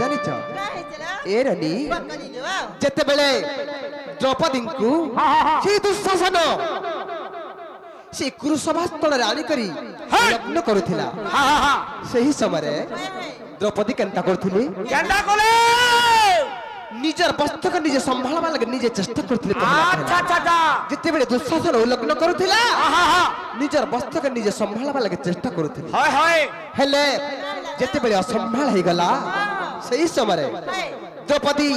জানিছ এ রানী যেতেবেলে দ্রৌপদীଙ୍କୁ সেই দুঃশাসন সেই কুরুসভাস্থଳରେ আনিকরি লগ্ন କରୁଥିଲା ସେହି ସମୟରେ দ্রৌপদী কেনটা କରୁଥିଲି কেনটা কলে নিজের বস্ত্রকে নিজে সম্ভালবা লাগে নিজে চেষ্টা করଥିଲେ আচ্ছা আচ্ছা আচ্ছা যেতেবেলে দুঃশাসন লগ্ন କରୁଥିଲା নিজের বস্ত্রকে নিজে সম্ভালবা লাগে চেষ্টা କରୁଥିଲେ হয় হয় হেলে যেতেবেলে অসম্ভাଳ ହେଇଗଲା ସେହି ସମୟରେ দ্রৌপদী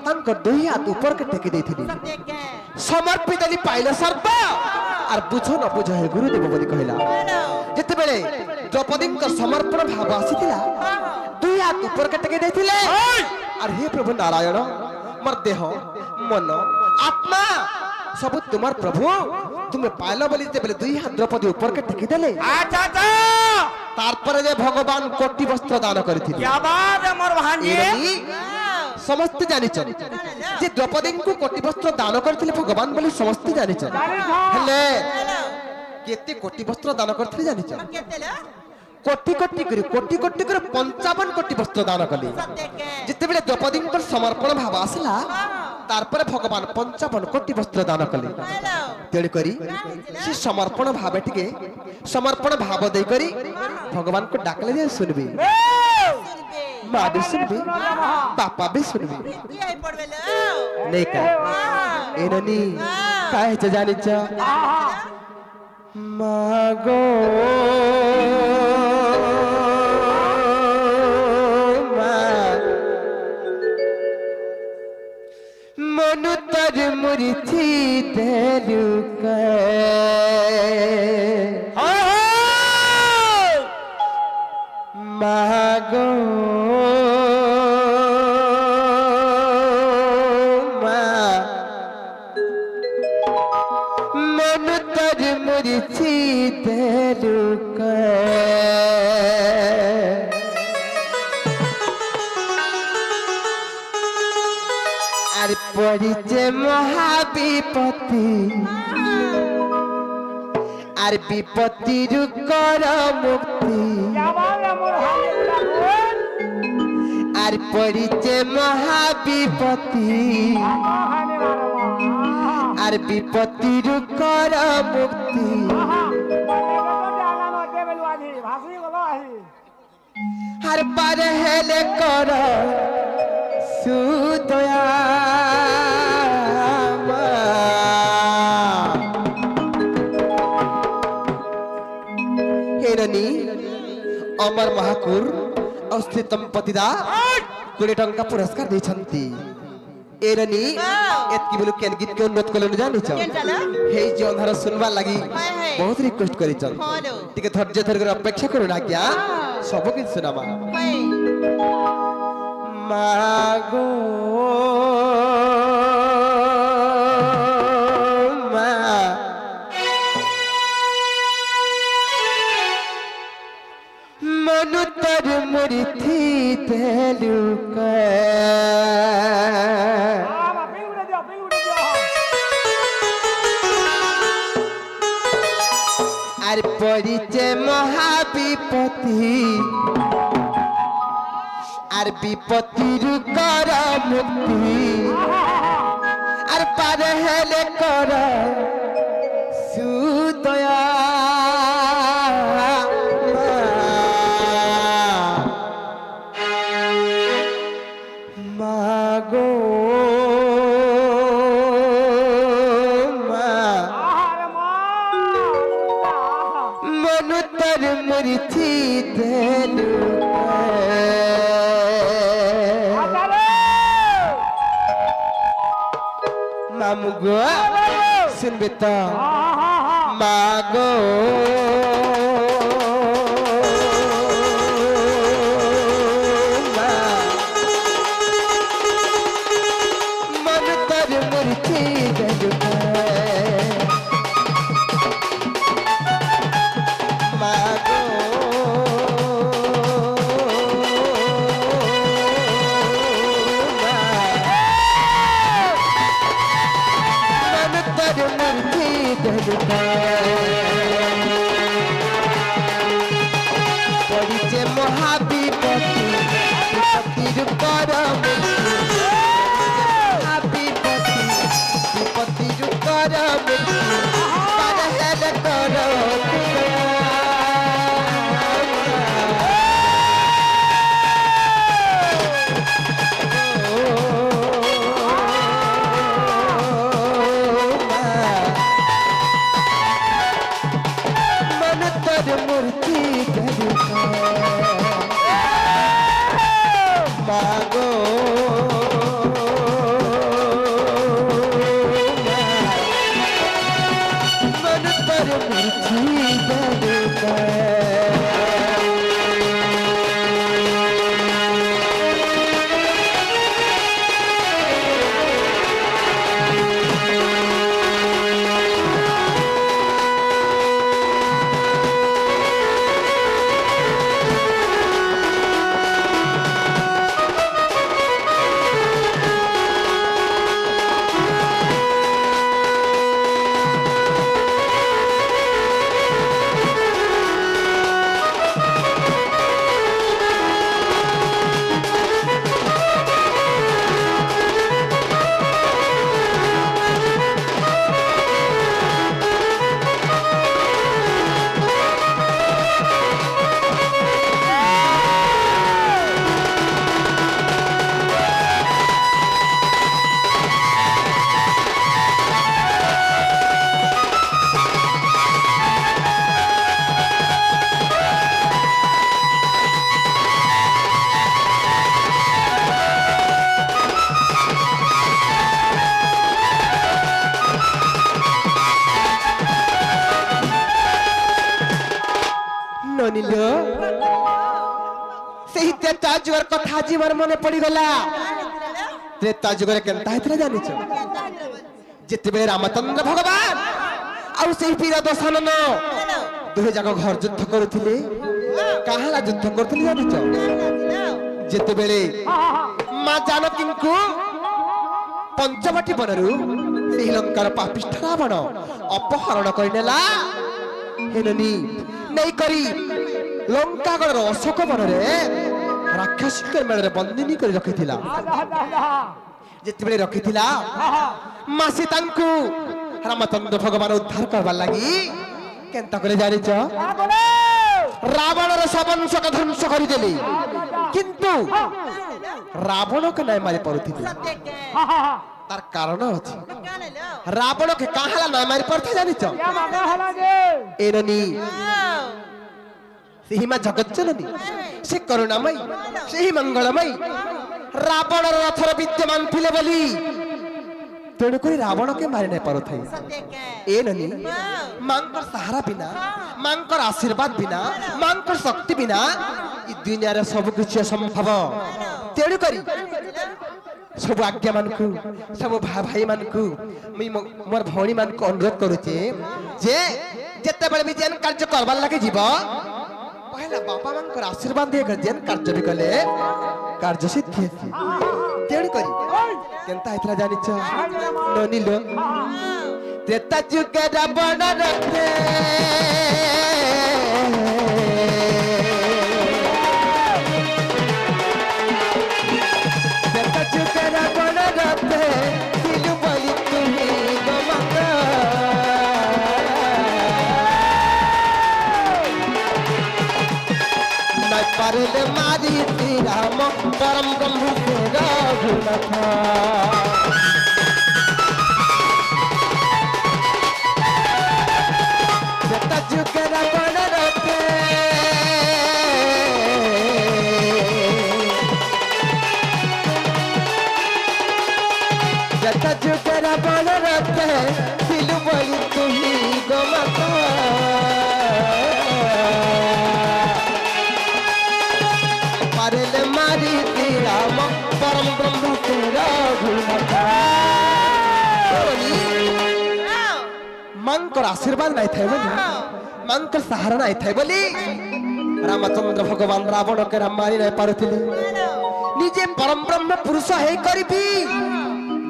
তাଙ୍କ দুই হাত উপরকে টেকি ଦେଇଥିଲି সমর্পিত দেলি পাইলে সর্ব আর বুঝ ন বুঝ হে গুরুদেব বলি কহিলা যেতেবেলে দ্রৌপদীଙ୍କ সমর্পণ ভাব আসিଥିଲା দুই হাত উপরকে টেকি ଦେଇଥିଲେ আর হে প্রভু নারায়ণ মোর দেহ মন আত্মা সবু তোমার প্রভু তুমি পাইল বলি যেতেবেলে দুই হাত দ্রৌপদী উপরকে টেকি দেলে আচ্ছা আচ্ছা তারপরে যে ভগবান কোটি বস্ত্র দান করিଥିଲେ क्या बात है मोर भांजी ସମସ୍ତେ ଜାଣିଛନ୍ ଯେ ଦ୍ରୌପଦୀଙ୍କୁ କୋଟି ବସ୍ତ୍ର ଦାନ କରିଥିଲେ ଭଗବାନ ବୋଲି ସମସ୍ତେ ଜାଣିଛନ୍ ହେଲେ କେତେ କୋଟି ବସ୍ତ୍ର ଦାନ କରିଥିଲେ ଜାଣିଛ କୋଟି କୋଟି କରି 55 କୋଟି ବସ୍ତ୍ର ଦାନ କଲେ ଯେତେବେଳେ ଦ୍ରୌପଦୀଙ୍କର ସମର୍ପଣ ଭାବ ଆସିଲା ତାରପରେ ଭଗବାନ 55 କୋଟି ବସ୍ତ୍ର ଦାନ କଲେ ତେଣୁ କରି ସେ ସମର୍ପଣ ଭାବେ ଟିକେ ସମର୍ପଣ ଭାବ ଦେଇ କରି ଭଗବାନଙ୍କୁ ଡାକଲେ ଯେ ଶୁଣିବି माँ भी सुनबी पापा भी सुनबी नहीं का एननी काहे च जानी च मागो मनु तर मुरी थी देलु के मागो পড়িছে মহাবিপত্তি আর বিপত্তির কর মুক্তি আর পড়িছে মহাবিপত্তি আর বিপত্তির কর মুক্তি আর পারে হেলে কর সুদয়া হেরনি অমর মহাকুর অস্থিতম পতিদা 20 টঙ্কা পুরস্কার দিয়েছন্তি এরনি এতকি বলু কেন গীত কে উন্নত কলেন জানিছ হেই যে অন্ধার শুনবার লাগি বহুত রিকোয়েস্ট করিছন টিকে ধৈর্য ধরে করে অপেক্ষা করুন আজ্ঞা সব কিছু শোনাবা মাগো মা মনু তর মুরি থি দেলু কে আর পড়িছে মহাবিপত্তি আর বিপত্তির কর মুক্তি আর পারে হেলে কর সুদয়া মাগো মনু তর মুরিথি দেলু মামুগো শুনবে তো মাগো মনু তর মুরিথি দেলু মাগো পড়িছে মহাবিপত্তি বিপত্তির ଯୁଗର କଥା ଆଜି ମୋର ମନେ ପଡିଗଲା ତ୍ରେତା ଯୁଗରେ କେନ୍ତା ହେଇଥିଲା ଜାଣିଛ ଯେତେବେଳେ ରାମଚନ୍ଦ୍ର ଭଗବାନ ଆଉ ସେଇ ବୀର ଦଶାନନ ଦୁହେଁ ଯାକ ଘର ଯୁଦ୍ଧ କରୁଥିଲେ କାହାର ଯୁଦ୍ଧ କରୁଥିଲେ ଜାଣିଛ ଯେତେବେଳେ ମା ଜାନକୀଙ୍କୁ ପଞ୍ଚବଟୀ ବନରୁ ସେହି ଲଙ୍କାର ପାପିଷ୍ଠ ରାବଣ ଅପହରଣ କରିନେଲା ହେନନି ନେଇକରି ଲଙ୍କାଗଡ଼ର ଅଶୋକ ବନରେ ରାକ୍ଷସୀଙ୍କ ମେଳରେ ବନ୍ଦିନୀ କରି ରଖିଥିଲା ଯେତେବେଳେ ରଖିଥିଲା ମା ସୀତାଙ୍କୁ ରାମଚନ୍ଦ୍ର ଭଗବାନ ଉଦ୍ଧାର କରବାର ଲାଗି କେନ୍ତା করে ଜାଣିଛ ରାବଣର ସବଂଶକ ଧ୍ୱଂସ କରିଦେଲେ କିନ୍ତୁ ରାବଣକୁ ନାଇଁ ମାରି ପାରୁଥିଲେ তার কারণ আছে রাবণকে কাহালা না মারি পারতে জানিছ এরনি সেই মা জগজ্জননী সে করুণাময়ী সেই মঙ্গলময়ী রাবণর রথর বিদ্যমান ଥିଲେ বলি তেণু করে রাবণকে মারি নাই পারুথাই এননি মাঙ্কর সাহারা বিনা মাঙ্কর আশীর্বাদ বিনা মাঙ্কর শক্তি বিনা এই দুনিয়ার সব কিছু সম্ভব তেণু করে सब आज्ञा मानकु सब भाई मानकु मोर भौणी मानकु अनुरोध करूचे जे जते बेले भी जेन कार्य करबार लागे जीव पहला बापा मानकर आशीर्वाद दे कर जेन कार्य भी कले कार्य सिद्धि तेण करी केनता इतला जानि छ ननिलो त्रेता जुगे रावण रथे पारले मारी राम परम ब्रह्म से रघुनाथ त्रेता जुगे रावण रथे त्रेता जुगे रावण रथे सिलु बलि तुही गोमाता पारले मारी राम परम ब्रह्म से रघुनाथ मांकर आशीर्वाद नहीं थे बोली मांकर सहारा नहीं थे बोली रामचंद्र भगवान रावण के मारी नहीं पारुथिले निजे परम ब्रह्म पुरुष हे करबी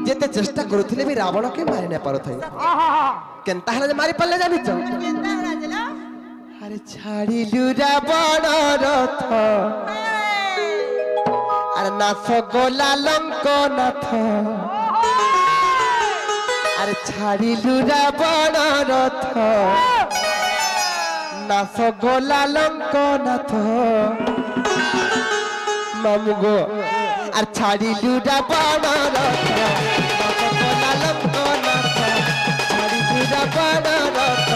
जेते चेष्टा करुथिले भी रावण के मारी नहीं पारुथै केनता हला जे मारी पल्ले जानि छ अरे छाड़िलु रावण रथ अरे नाथ गोला लंक नाथ अरे छाड़िलु रावण रथ नाथ गोला लंक नाथ मामुगो अरे छाड़िलु रावण रथ नाथ गोला लंक नाथ छाड़िलु रावण रथ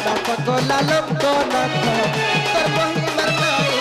नाथ गोला लंक नाथ तोर महिमा नाई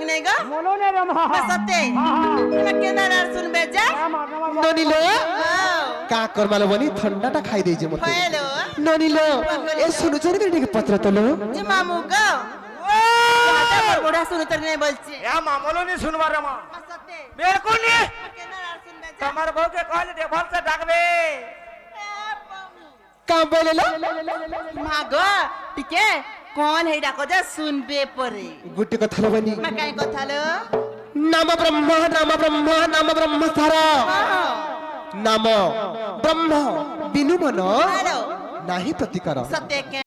कि नहीं गो मोलो ने रे मां सत्य मैं केना सुनबे जा ননিল हाँ কা করমালো বনি ঠান্ডাটা খাই দেইছে মতে हेलो ননিল এ শুনুছনি কি ଟିକେ পত্র তোলো जे मामू गो बड़ा सुन तर नहीं बोलছি या मामलो ने सुनवा रे मां सत्य मेरे को ने केना सुनबे जा তোমার বউ के कहले दे भल से डाकबे কা বলেলো मागो टिके कौन है डाको जा सुनबे परे গুটি কথা বনি मैं काई কথা लो নাম ব্রহ্ম নাম ব্রহ্ম সারা নাম ব্রহ্ম বিনু মন हेलो নাহি প্রতিকার सत्य के